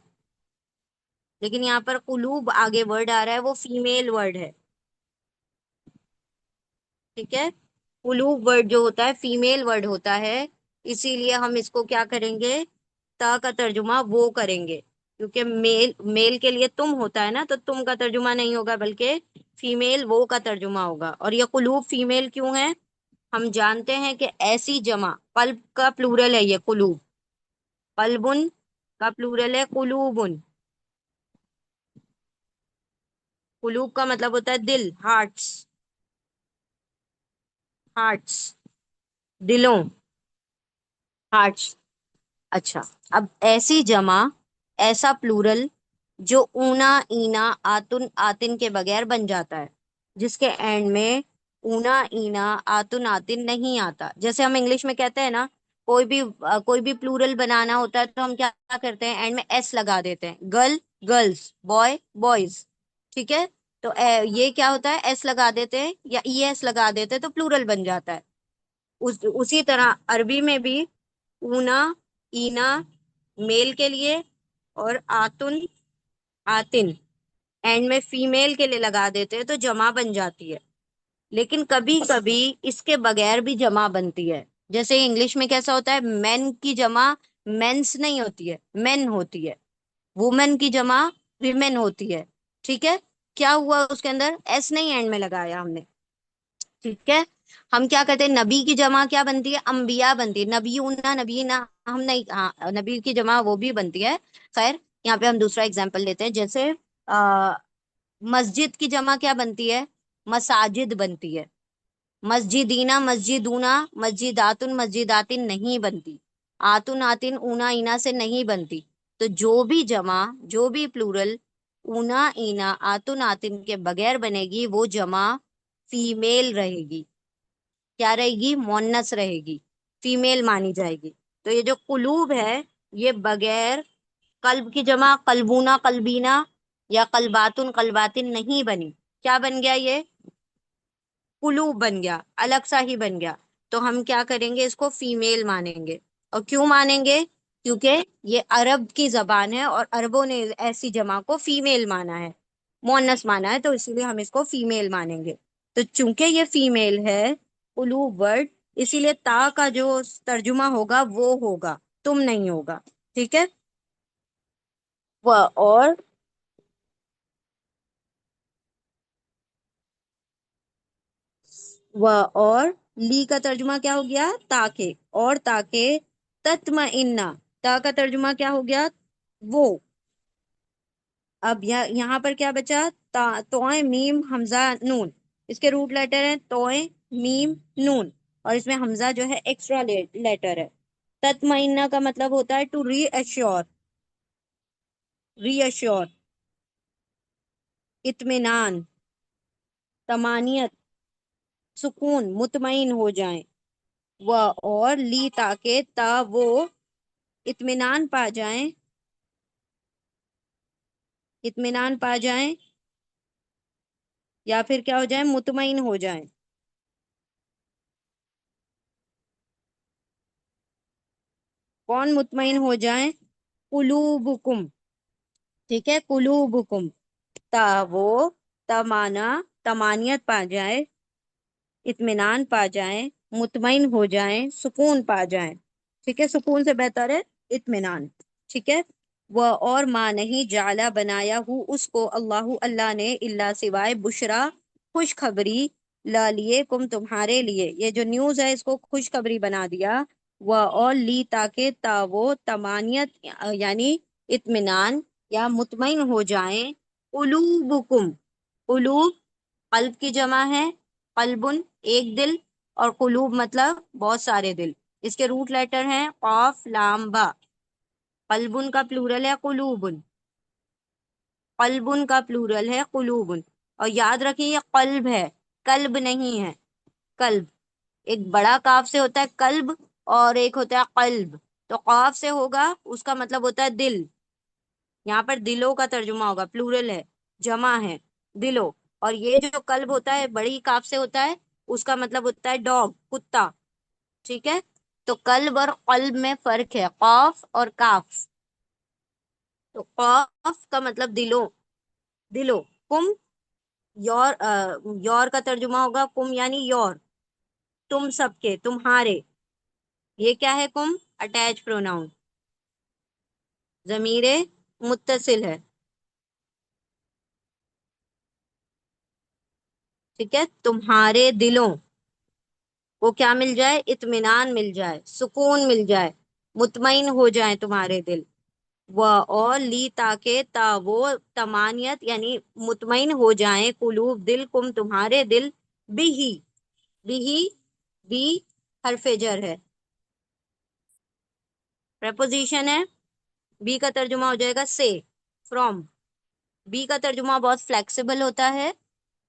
لیکن یہاں پر قلوب آگے ورڈ آ رہا ہے، وہ فیمیل ورڈ ہے، ٹھیک ہے؟ قلوب ورڈ جو ہوتا ہے فیمیل ورڈ ہوتا ہے، اسی لیے ہم اس کو کیا کریں گے، تا کا ترجمہ وہ کریں گے، کیونکہ میل میل کے لیے تم ہوتا ہے نا، تو تم کا ترجمہ نہیں ہوگا بلکہ فیمیل وہ کا ترجمہ ہوگا۔ اور یہ قلوب فیمیل کیوں ہے؟ ہم جانتے ہیں کہ ایسی جمع، قلب کا پلورل ہے یہ قلوب، قلبن کا پلورل ہے قلوبن، قلوب کا مطلب ہوتا ہے دل، ہارٹس، ہارٹس، دلوں، ہارٹس۔ اچھا، اب ایسی جمع، ایسا پلورل جو اونا اینا آتن آتن کے بغیر بن جاتا ہے، جس کے اینڈ میں اونا اینا آتن آتن نہیں آتا۔ جیسے ہم انگلش میں کہتے ہیں نا، کوئی بھی پلورل بنانا ہوتا ہے تو ہم کیا کرتے ہیں، اینڈ میں ایس لگا دیتے ہیں، گرل گرلس، بوائے بوائز، ٹھیک ہے؟ تو یہ کیا ہوتا ہے، ایس لگا دیتے ہیں یا ای ایس لگا دیتے ہیں تو پلورل بن جاتا ہے۔ اسی طرح عربی میں بھی اونا اینا میل کے لیے، اور آتن آتن اینڈ میں فیمیل کے لیے لگا دیتے ہیں تو جمع بن جاتی ہے۔ لیکن کبھی کبھی اس کے بغیر بھی جمع بنتی ہے، جیسے انگلش میں کیسا ہوتا ہے، مین کی جمع مینس نہیں ہوتی ہے، مین ہوتی ہے، وومن کی جمع ویمن ہوتی ہے، ٹھیک ہے؟ کیا ہوا اس کے اندر، ایس نہیں اینڈ میں لگایا ہم نے، ٹھیک ہے؟ ہم کیا کرتے ہیں، نبی کی جمع کیا بنتی ہے، انبیاء بنتی ہے، نبی انا نبی نا، ہم نہیں، ہاں نبی کی جمع وہ بھی بنتی ہے۔ خیر، یہاں پہ ہم دوسرا اگزامپل لیتے ہیں، جیسے مسجد کی جمع کیا بنتی ہے، مساجد بنتی ہے، مسجدینا مسجدونا، مسجداتن مسجداتن نہیں بنتی، آتن آتن اونا اینا سے نہیں بنتی۔ تو جو بھی جمع، جو بھی پلورل اونا اینا آتن آتن کے بغیر بنے گی وہ جمع فیمیل رہے گی، کیا رہے گی، مونس رہے گی، فیمیل مانی جائے گی۔ تو یہ جو قلوب ہے، یہ بغیر قلب کی جمع قلبونا قلبینا یا قلباتن قلباتن نہیں بنی، کیا بن گیا، یہ قلوب بن گیا، الگ سا ہی بن گیا۔ تو ہم کیا کریں گے، اس کو فیمیل مانیں گے۔ اور کیوں مانیں گے؟ کیونکہ یہ عرب کی زبان ہے اور عربوں نے ایسی جمع کو فیمیل مانا ہے، مونس مانا ہے، تو اسی لیے ہم اس کو فیمیل مانیں گے۔ تو چونکہ یہ فیمیل ہے قلوب ورڈ، اسی لیے تا کا جو ترجمہ ہوگا وہ ہوگا، تم نہیں ہوگا، ٹھیک ہے؟ وہ اور لی کا ترجمہ کیا ہو گیا، تاکہ، اور تاکہ تطمئنہ، تا کا ترجمہ کیا ہو گیا، وہ۔ اب یہاں پر کیا بچا، توئیں میم حمزہ نون، اس کے روٹ لیٹر ہیں توئیں میم نون، اور اس میں حمزہ جو ہے ایکسٹرا لیٹر ہے۔ تطمئنہ کا مطلب ہوتا ہے ٹو ری ایشور، ری ایشور، اطمینان، طمانینت، سکون، مطمئن ہو جائیں۔ وہ اور لی تاکہ تا وہ اطمینان پا جائیں، اطمینان پا جائیں، یا پھر کیا ہو جائیں، مطمئن ہو جائیں۔ کون مطمئن ہو جائیں، قلوبکم، ٹھیک ہے، قلوبکم، تا وہ تمانا تمانیت پا جائے، اطمینان پا جائیں، مطمئن ہو جائیں، سکون پا جائیں، ٹھیک ہے؟ سکون سے بہتر ہے اطمینان، ٹھیک ہے؟ وہ اور ماں نہیں جعلا بنایا ہو اس کو، اللہ اللہ نے، اللہ سوائے بشرا خوشخبری، لا لیے کم تمہارے لیے، یہ جو نیوز ہے اس کو خوشخبری بنا دیا۔ وہ اور لی تاکہ تا وہ تمانیت یعنی اطمینان یا مطمئن ہو جائیں، قلوبکم، قلوب قلب کی جمع ہے، قلبن ایک دل، اور قلوب مطلب بہت سارے دل، اس کے روٹ لیٹر ہیں قاف لام با۔ قلبن کا پلورل ہے قلوبن، قلبن کا پلورل ہے قلوبن، اور یاد رکھیں یہ قلب ہے، قلب نہیں ہے، قلب ایک بڑا کاف سے ہوتا ہے قلب، اور ایک ہوتا ہے قلب، تو قاف سے ہوگا اس کا مطلب ہوتا ہے دل، یہاں پر دلوں کا ترجمہ ہوگا، پلورل ہے، جمع ہے دلوں۔ اور یہ جو قلب ہوتا ہے بڑی کاف سے ہوتا ہے، اس کا مطلب ہوتا ہے ڈاگ، کتا، ٹھیک ہے؟ تو قلب اور قلب میں فرق ہے، قاف اور کاف، تو قاف کا مطلب دلوں، دلوں، کم، یور، یور کا ترجمہ ہوگا کم یعنی یور، تم سب کے، تمہارے. یہ کیا ہے کم؟ اٹیچ پروناؤن، ضمیر متصل ہے. ٹھیک ہے، تمہارے دلوں کو کیا مل جائے؟ اطمینان مل جائے، سکون مل جائے، مطمئن ہو جائیں تمہارے دل. و اور لی تاکہ، تا وہ، تمانیت یعنی مطمئن ہو جائیں، قلوب دل، کم تمہارے دل، بھی، بھی، بھی حرف جر ہے، پریپوزیشن ہے. بی کا ترجمہ ہو جائے گا سے، فرام. بی کا ترجمہ بہت فلیکسیبل ہوتا ہے،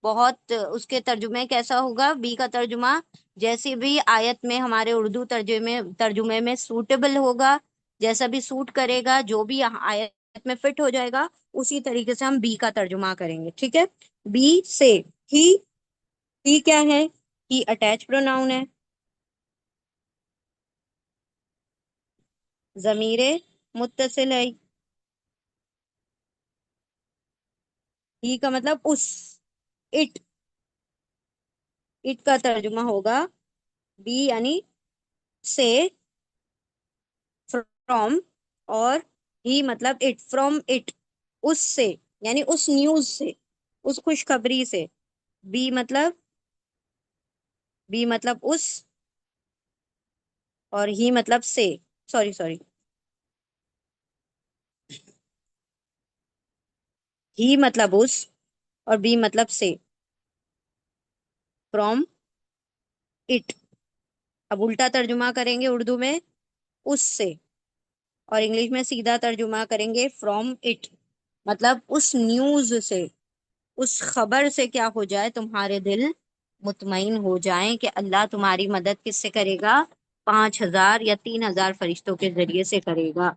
بہت اس کے ترجمے کیسا ہوگا بی کا ترجمہ؟ جیسی بھی آیت میں ہمارے اردو ترجمے میں سوٹیبل ہوگا، جیسا بھی سوٹ کرے گا، جو بھی آیت میں فٹ ہو جائے گا، اسی طریقے سے ہم بی کا ترجمہ کریں گے. ٹھیک ہے، بی سے. ہی، ہی کیا ہے؟ ہی اٹیچ پروناؤن ہے، ضمیر متصل ہے. ہی کا مطلب اس، اٹ، اٹ کا ترجمہ ہوگا بی یعنی سے، فرام، اور ہی مطلب اٹ، فرام اٹ، اس سے، یعنی اس نیوز سے، اس خوشخبری سے. بی مطلب، بی مطلب اس، اور ہی مطلب سے، سوری سوری، ہی مطلب اس اور بی مطلب سے، فرام اٹ. اب الٹا ترجمہ کریں گے اردو میں، اس سے، اور انگلش میں سیدھا ترجمہ کریں گے فرام اٹ. مطلب اس نیوز سے، اس خبر سے کیا ہو جائے؟ تمہارے دل مطمئن ہو جائیں کہ اللہ تمہاری مدد کس سے کرے گا؟ 5,000 یا 3,000 فرشتوں کے ذریعے سے کرے گا.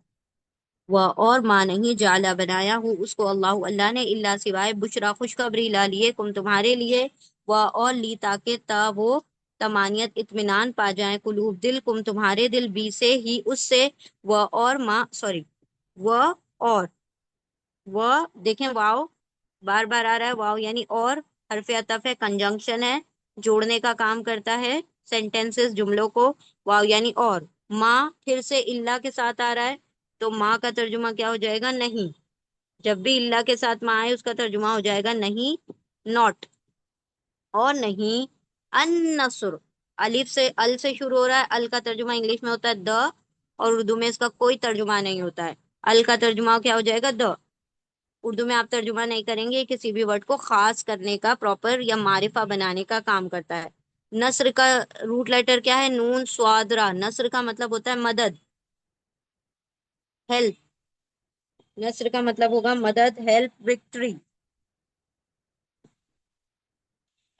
وہ اور ماں نہیں، جالا بنایا ہوں اس کو اللہ، اللہ نے، اللہ سوائے، بشرا خوشخبری، لا لیے، کم تمہارے لیے، وہ اور لی تاکہ، تا وہ، تمانیت اطمینان پا جائیں، قلوب دل، کم تمہارے دل، بی سے، ہی اس سے، وہ اور ماں، سوری، وہ اور، وہ دیکھیں واؤ بار بار آ رہا ہے، واؤ یعنی اور، حرف عطف ہے، کنجنکشن ہے، جوڑنے کا کام کرتا ہے سینٹینسز، جملوں کو. واؤ یعنی اور، ماں پھر سے اللہ کے ساتھ آ رہا ہے، تو ماں کا ترجمہ کیا ہو جائے گا؟ نہیں. جب بھی اللہ کے ساتھ ماں آئے اس کا ترجمہ ہو جائے گا نہیں، ناٹ. اور نہیں، النصر، الف سے، ال سے شروع ہو رہا ہے، ال کا ترجمہ انگلش میں ہوتا ہے دا، اور اردو میں اس کا کوئی ترجمہ نہیں ہوتا ہے. ال کا ترجمہ کیا ہو جائے گا؟ دا. اردو میں آپ ترجمہ نہیں کریں گے، کسی بھی ورڈ کو خاص کرنے کا، پراپر یا معرفہ بنانے کا کام کرتا ہے. نصر کا روٹ لیٹر کیا ہے؟ نون سوادرا. نصر کا مطلب ہوتا ہے مدد، ہیلپ. نصر کا مطلب ہوگا مدد، ہیلپ، وکٹری،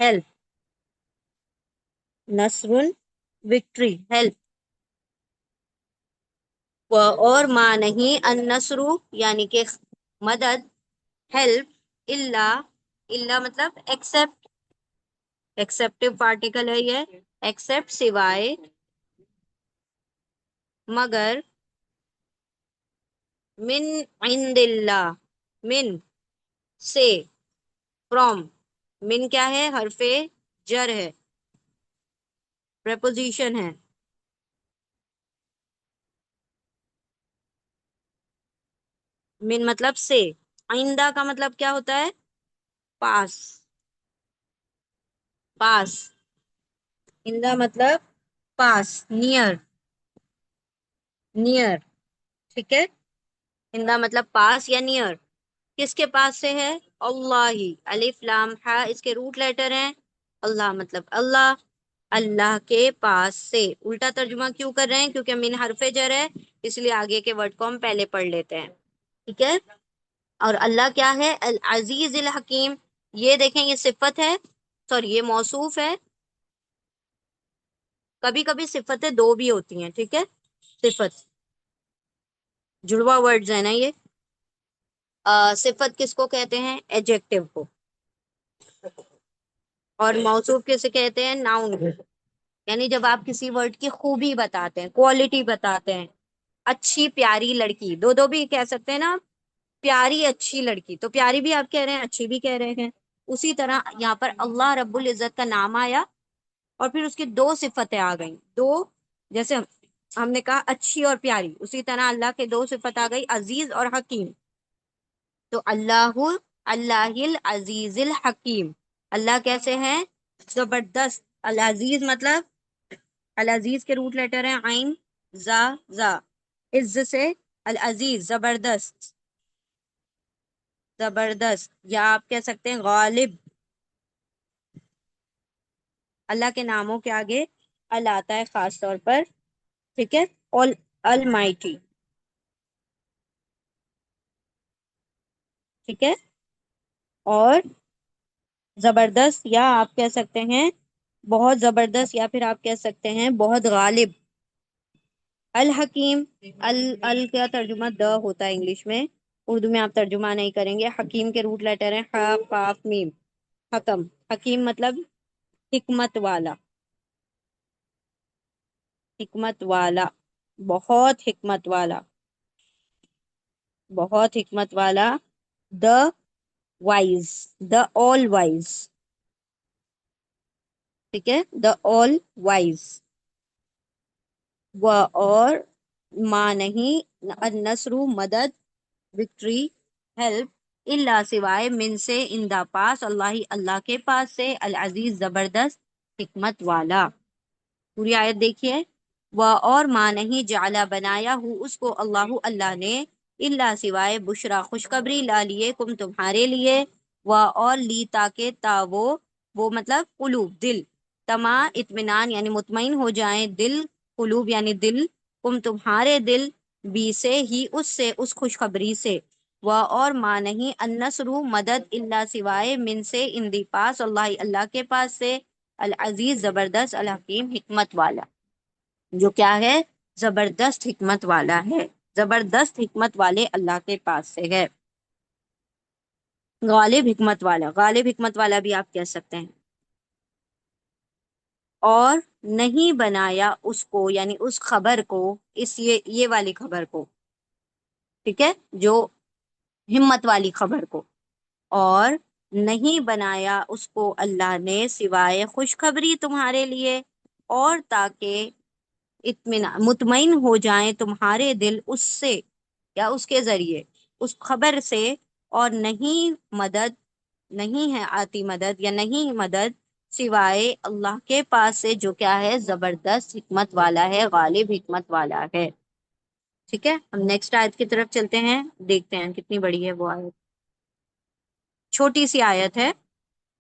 ہیلپ. نصر، وکٹری، ہیلپ. اور ماں نہیں، النصر یعنی کہ مدد، ہیلپ، اللہ، اللہ مطلب ایکسپٹ، ایکسپٹیو پارٹیکل ہے یہ، ایکسپٹ سوائے، مگر، من عند اللہ، من سے، فرام. من کیا ہے؟ حرف جر ہے، پریپوزیشن ہے. من مطلب سے. آئندہ کا مطلب کیا ہوتا ہے؟ پاس، پاس. آئندہ مطلب پاس، نیئر، نیئر. ٹھیک ہے، آئندہ مطلب پاس یا نیئر. کس کے پاس سے ہے؟ اللہ ہی، الف لام ہا اس کے روٹ لیٹر ہیں، اللہ مطلب اللہ، اللہ کے پاس سے. الٹا ترجمہ کیوں کر رہے ہیں؟ کیونکہ من حرف جر ہے، اس لیے آگے کے ورڈ کو ہم پہلے پڑھ لیتے ہیں. ٹھیک ہے، اور اللہ کیا ہے؟ العزیز الحکیم. یہ دیکھیں یہ صفت ہے، سوری یہ موصوف ہے. کبھی کبھی صفتیں دو بھی ہوتی ہیں. ٹھیک ہے، صفت جڑوا ورڈز ہے نا یہ. صفت کس کو کہتے ہیں؟ ایڈجیکٹو کو. اور موصوف کسے کہتے ہیں؟ ناؤن کو. یعنی جب آپ کسی ورڈ کی خوبی بتاتے ہیں، کوالٹی بتاتے ہیں، اچھی پیاری لڑکی، دو دو بھی کہہ سکتے ہیں نا. پیاری اچھی لڑکی، تو پیاری بھی آپ کہہ رہے ہیں، اچھی بھی کہہ رہے ہیں. اسی طرح یہاں پر اللہ رب العزت کا نام آیا اور پھر اس کی دو صفتیں آ گئیں. دو، جیسے ہم نے کہا اچھی اور پیاری، اسی طرح اللہ کے دو صفت آ گئی، عزیز اور حکیم. تو اللہ، اللہ العزیز الحکیم. اللہ کیسے ہیں؟ زبردست. العزیز مطلب، العزیز کے روٹ لیٹر ہیں عین زا زا. عز سے العزیز، زبردست. زبردست. یا آپ کہہ سکتے ہیں غالب. اللہ کے ناموں کے آگے ال آتا ہے خاص طور پر. ٹھیک ہے. اور المائٹی. ٹھیک ہے. اور زبردست، یا آپ کہہ سکتے ہیں بہت زبردست، یا پھر آپ کہہ سکتے ہیں بہت غالب. الحکیم. ال کا ترجمہ د ہوتا ہے انگلش میں، اردو میں آپ ترجمہ نہیں کریں گے. حکیم کے روٹ لیٹر ہیں ح قاف میم. حکم. حکیم مطلب حکمت والا. حکمت والا، بہت حکمت والا، بہت حکمت والا. دا وائز، دا آل وائز. ٹھیک ہے. دا آل وائز. و اور ماں نہیں، النصر مدد، وکٹری، ہیلپ، اللہ سوائے، من سے ان دا پاس، اللہ اللہ کے پاس سے، العزیز زبردست، حکمت والا. پوری آیت دیکھیے. و اور ماں نہیں، جعلا بنایا ہو اس کو، اللہ اللہ نے، اللہ سوائے، بشرا خوشخبری، لا لیے، کم تمہارے لیے. و اور لی تاکہ، تا وہ مطلب قلوب دل، تما اطمینان یعنی مطمئن ہو جائیں دل، قلوب یعنی دل، کم تمہارے دل، بی سے ہی، اس سے، اس خوشخبری سے. و اور ماں نہیں، النصر مدد، اللہ سوائے، من سے ان دی پاس، اللہ اللہ کے پاس سے، العزیز زبردست، الحکیم حکمت والا. جو کیا ہے؟ زبردست حکمت والا ہے. زبردست حکمت والے اللہ کے پاس سے ہے. غالب حکمت والا، غالب حکمت والا بھی آپ کہہ سکتے ہیں. اور نہیں بنایا اس کو، یعنی اس خبر کو، اس یہ والی خبر کو. ٹھیک ہے. جو ہمت والی خبر کو. اور نہیں بنایا اس کو اللہ نے، سوائے خوشخبری تمہارے لیے، اور تاکہ اطمینان مطمئن ہو جائیں تمہارے دل اس سے، یا اس کے ذریعے، اس خبر سے. اور نہیں مدد، نہیں ہے آتی مدد، یا نہیں مدد سوائے اللہ کے پاس سے، جو کیا ہے؟ زبردست حکمت والا ہے، غالب حکمت والا ہے. ٹھیک ہے. ہم نیکسٹ آیت کی طرف چلتے ہیں، دیکھتے ہیں کتنی بڑی ہے وہ آیت. چھوٹی سی آیت ہے،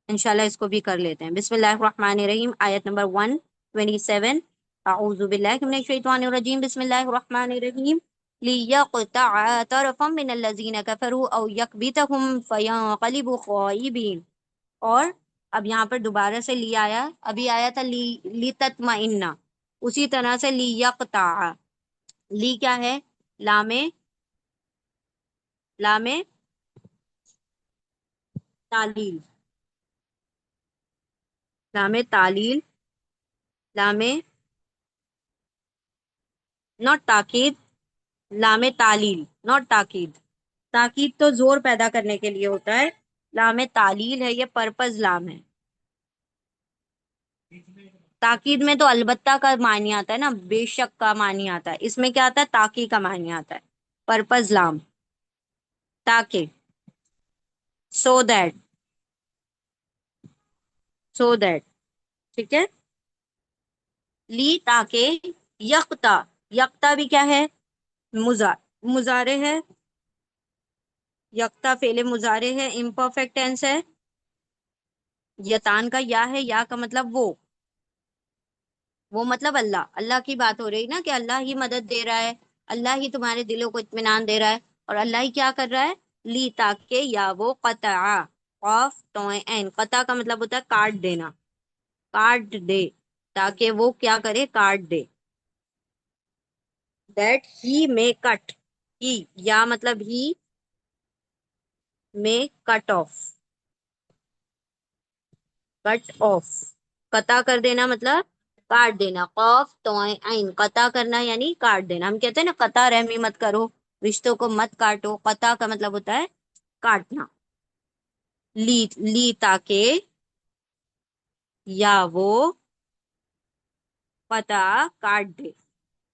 انشاءاللہ اس کو بھی کر لیتے ہیں. بسم اللہ الرحمن الرحیم. آیت نمبر 127. اعوذ باللہ من الشیطان الرجیم. بسم اللہ الرحمن الرحیم. لِيَقْطَعَ طَرَفًا مِّنَ الَّذِينَ كَفَرُوا أَوْ يَكْبِتَهُمْ فَيَنقَلِبُوا خَائِبِينَ. اور اب یہاں پر دوبارہ سے لی آیا، ابھی آیا تھا لِتَطْمَئِنَّ، اسی طرح سے لِيَقْطَعَ. لی کیا ہے؟ لام، لام تعلیل، لام تعلیل، لام ناٹ تاکید، لام تعلیل ناٹ تاکید. تاکید تو زور پیدا کرنے کے لیے ہوتا ہے، لام تعلیل ہے، یہ پرپز لام ہے. تاکید میں تو البتہ کا معنی آتا ہے نا، بے شک کا معنی آتا ہے. اس میں کیا آتا ہے؟ تاکید کا معنی آتا ہے، پرپز لام. تاکہ، سو دیٹ، سو دیٹ. ٹھیک ہے. لی تاکہ، یقتا، یقتا بھی کیا ہے؟ مضارع ہے. یکتا فعل مضارع ہے، امپرفیکٹ ٹینس ہے. یتان کا یا ہے، یا کا مطلب وہ مطلب اللہ، اللہ کی بات ہو رہی نا، کہ اللہ ہی مدد دے رہا ہے، اللہ ہی تمہارے دلوں کو اطمینان دے رہا ہے. اور اللہ ہی کیا کر رہا ہے؟ لی تاکہ، یا وہ، قطع، قاف توئیں عین، قطع کا مطلب ہوتا ہے کاٹ دینا، کاٹ دے، تاکہ وہ کیا کرے؟ کاٹ دے. دیٹ ہی میں کٹ، ہی یا مطلب ہی میں کٹ آف، کٹ آف، قطع کر دینا مطلب کاٹ دینا. قاف توئیں عین، قطع کرنا یعنی کاٹ دینا. ہم کہتے ہیں نا قطع رحمی مت کرو، رشتوں کو مت کاٹو، قطع کا مطلب ہوتا ہے کاٹنا، لی لی تاکہ یا وہ قطع کاٹ دے،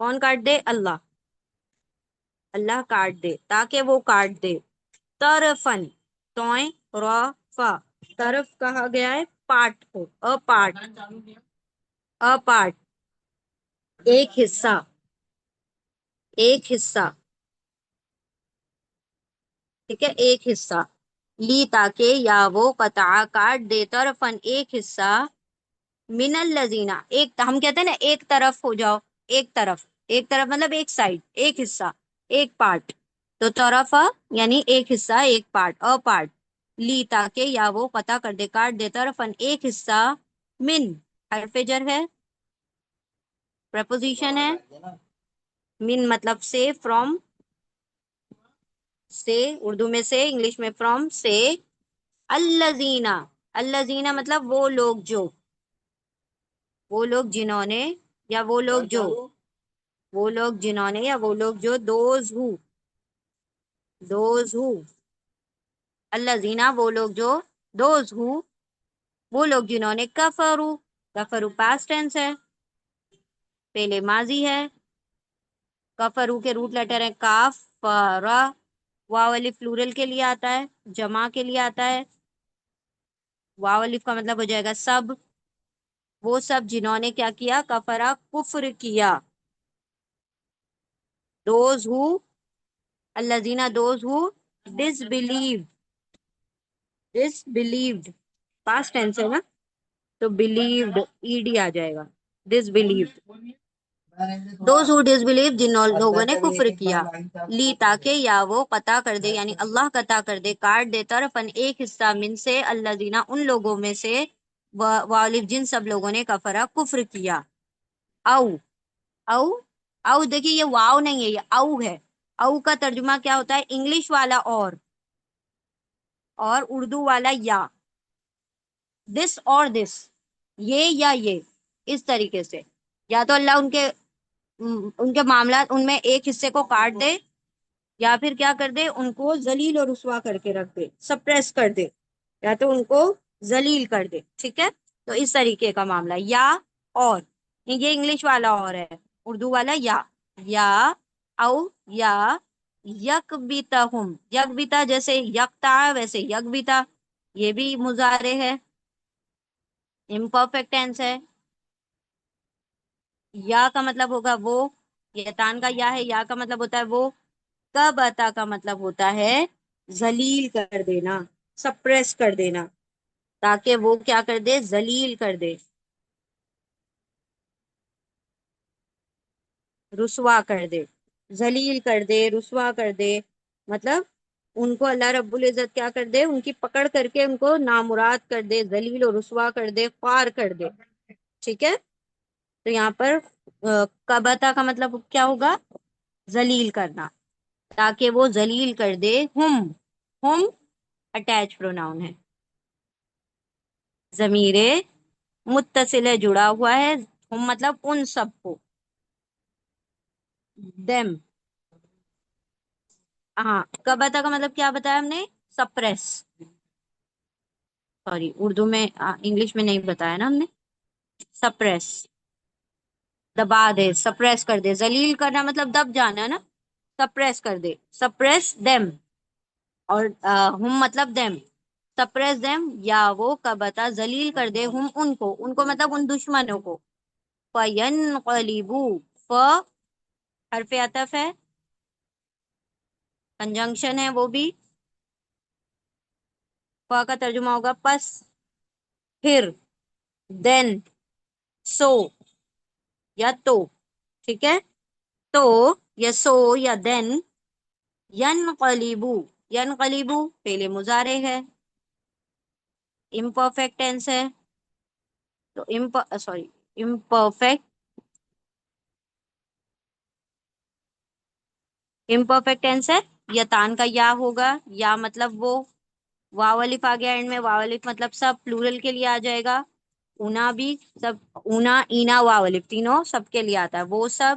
کون کاٹ دے؟ اللہ، اللہ کاٹ دے تاکہ وہ کاٹ دے، طرفن، توئیں را فا، طرف کہا گیا ہے پارٹ کو، ا پارٹ، ا پارٹ، ایک حصہ، ایک حصہ، ٹھیک ہے، ایک حصہ، لی تاکہ یا وہ قطع کاٹ دے، طرفن ایک حصہ، من الذین، ایک ہم کہتے ہیں نا ایک طرف ہو جاؤ، ایک طرف، ایک طرف مطلب ایک سائڈ، ایک حصہ، ایک پارٹ، تو طرف یعنی ایک حصہ، ایک پارٹ، ا پارٹ، لی تاکہ یا وہ قطع کر دے، کاٹ دے، طرفن ایک حصہ، من حرف جر ہے، پریپوزیشن ہے، من مطلب سے، فرام سے، اردو میں سے، انگلش میں فرام سے، الذین، الذین مطلب وہ لوگ جو، وہ لوگ جنہوں نے، یا وہ لوگ جو، وہ لوگ جنہوں نے، یا وہ لوگ جو، دوز ہو، دوز ہو، الذین وہ لوگ جو، دوز ہو وہ لوگ جنہوں نے، کفرو، کفرو پاسٹ ٹینس ہے، پہلے ماضی ہے، کفرو کے روٹ لیٹر ہیں کاف فرا، واو الف پلورل کے لیے آتا ہے، جمع کے لیے آتا ہے، واو الف کا مطلب ہو جائے گا سب، وہ سب جنہوں نے کیا کیا؟ کفرا کفر کیا، دوز ہو، الذین those who disbelieve, disbelieved past tense ہے نا، تو بلیوڈ ای ڈی آ جائے گا، disbelieved, those who disbelieve جن لوگوں نے کفر کیا، لی تاکہ یا وہ قطع کر دے، یعنی اللہ قطع کر دے، کاٹ دے، طرفن ایک حصہ، من سے، الذین ان لوگوں میں سے، والف جن سب لوگوں نے، کفرا کفر کیا، او، او، او دیکھیے یہ واو نہیں ہے، یہ او ہے، او کا ترجمہ کیا ہوتا ہے؟ انگلش والا اور اردو والا یا، دس اور دس، یہ یا یہ، اس طریقے سے، یا تو اللہ ان کے معاملات ان میں ایک حصے کو کاٹ دے، یا پھر کیا کر دے؟ ان کو ذلیل اور رسوا کر کے رکھ دے، سپریس کر دے، یا تو ان کو ذلیل کر دے، ٹھیک ہے، تو اس طریقے کا معاملہ، یا اور، یہ انگلش والا اور ہے، اردو والا یا او یا یکبتہم، یکبتا جیسے یکتا ویسے یکبتا، یہ بھی مضارع ہے، امپرفیکٹ ٹینس ہے، یا کا مطلب ہوگا وہ، یتان کا یا ہے، یا کا مطلب ہوتا ہے وہ، کب اتا کا مطلب ہوتا ہے ذلیل کر دینا، سپریس کر دینا، تاکہ وہ کیا کر دے؟ ذلیل کر دے، رسوا کر دے، ذلیل کر دے، رسوا کر دے، مطلب ان کو اللہ رب العزت کیا کر دے؟ ان کی پکڑ کر کے ان کو نامراد کر دے، ذلیل و رسوا کر دے، خوار کر دے، ٹھیک ہے، تو یہاں پر کبتا کا مطلب کیا ہوگا؟ ذلیل کرنا، تاکہ وہ ذلیل کر دے، ہم اٹیچ پروناؤن ہے، ضمیر متصل ہے، جڑا ہوا ہے، ہم مطلب ان سب کو، دیم، ہاں، کبتا کا مطلب کیا بتایا ہم نے؟ سپریس، سوری اردو میں انگلش میں نہیں بتایا نا ہم نے، سپریس، دبا دے، سپریس کر دے، ذلیل کرنا مطلب دب جانا نا، سپریس کر دے، سپریس دیم، اور ہم مطلب دیم، سپریس دیم، یا وہ کبتا ذلیل کر دے، ہم ان کو مطلب ان دشمنوں کو، فینقلبو، ف حرف عطف ہے، کنجنکشن ہے وہ بھی، ف کا ترجمہ ہوگا پس، پھر، دین، سو، یا تو، ٹھیک ہے، تو، یا سو، یا دین، ینقلبو، ینقلبو پہلے مضارع ہے، امپرفیکٹ ٹینس ہے، تو سوری امپرفیکٹ، امپرفیکٹ ٹینس ہے، یتان کا یا ہوگا، یا مطلب وہ، واو الف آ گیا اینڈ میں، واو الف مطلب سب پلورل کے لیے آ جائے گا، اونا بھی سب، اونا اینا واو الف تینوں سب کے لیے آتا ہے، وہ سب،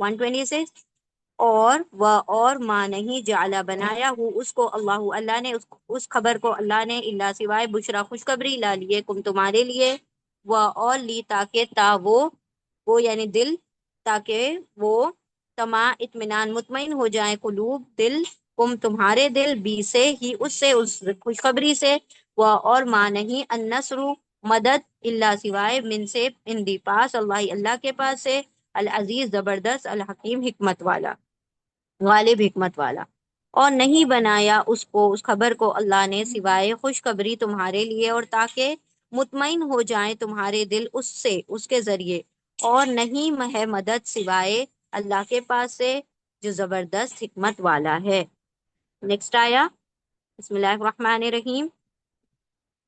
126। اور ماں نہیں جعلا بنایا ہو اس کو اللہ نے اس خبر کو اللہ نے اللہ سوائے بشرا خوشخبری لا لیے کم تمہارے لیے، اور لی تاکہ وہ یعنی دل، تاکہ وہ تما اطمینان مطمئن ہو جائیں قلوب دل، تمہارے دل بی سے ہی اس خوشخبری سے، اور ماں نہیں النصر مدد اللہ سوائے من سے اندی پاس اللہ کے پاس سے، العزیز زبردست، الحکیم حکمت والا، غالب حکمت والا، اور نہیں بنایا اس خبر کو اللہ نے سوائے خوشخبری تمہارے لیے، اور تاکہ مطمئن ہو جائیں تمہارے دل اس کے ذریعے، اور نہیں ہے مدد سوائے اللہ کے پاس سے جو زبردست حکمت والا ہے۔ نیکسٹ آیا، بسم اللہ الرحمن الرحیم،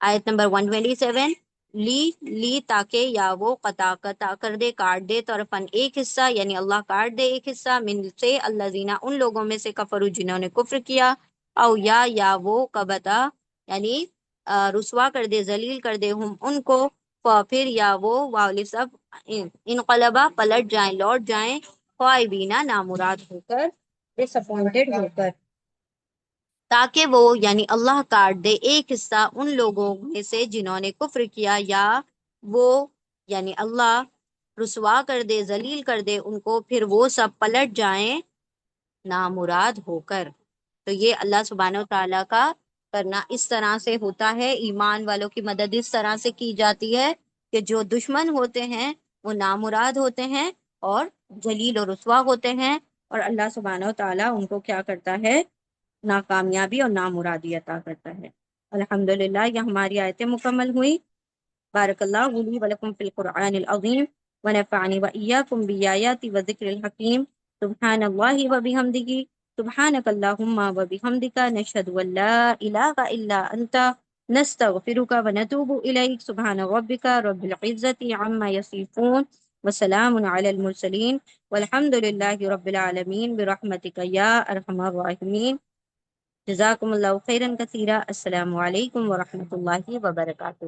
آیت نمبر 127، لی تاکہ یا وہ قطع کر دے، کاٹ دے، طرفن ایک حصہ، یعنی اللہ کاٹ دے ایک حصہ، من سے اللہ زینا ان لوگوں میں سے کفروا جنہوں نے کفر کیا، او یا وہ کبتا یعنی رسوا کر دے، ذلیل کر دے، ہم ان کو، پھر یا وہ والی سب انقلبا پلٹ جائیں، لوٹ جائیں، خائبینہ نامراد ہو کر، ڈس اپوائنٹڈ ہو کر، تاکہ وہ یعنی اللہ کاٹ دے ایک حصہ ان لوگوں میں سے جنہوں نے کفر کیا، یا وہ یعنی اللہ رسوا کر دے، ذلیل کر دے ان کو، پھر وہ سب پلٹ جائیں نامراد ہو کر۔ تو یہ اللہ سبحانہ و تعالیٰ کا کرنا اس طرح سے ہوتا ہے، ایمان والوں کی مدد اس طرح سے کی جاتی ہے کہ جو دشمن ہوتے ہیں وہ نامراد ہوتے ہیں اور ذلیل و رسوا ہوتے ہیں، اور اللہ سبحانہ و تعالیٰ ان کو کیا کرتا ہے، ناکامیابی اور نامرادی عطا کرتا ہے۔ الحمدللہ، یہ ہماری آیتیں مکمل ہوئی۔ بارک اللہ لی ولکم فی القرآن العظیم ونفعنی وإیاکم بآیات وذکر الحکیم، سبحان اللہ وبحمدہ، سبحانک اللہم وبحمدک، نشہد ان لا الہ الا انت، نستغفرک ونتوب الیک، سبحان ربک رب العزت عما یصفون، وسلام علی المرسلین، والحمد للہ رب العالمین، برحمتک یا ارحم الراحمین۔ جزاکم اللہ خیرا کثیرا، السلام علیکم ورحمۃ اللہ وبرکاتہ۔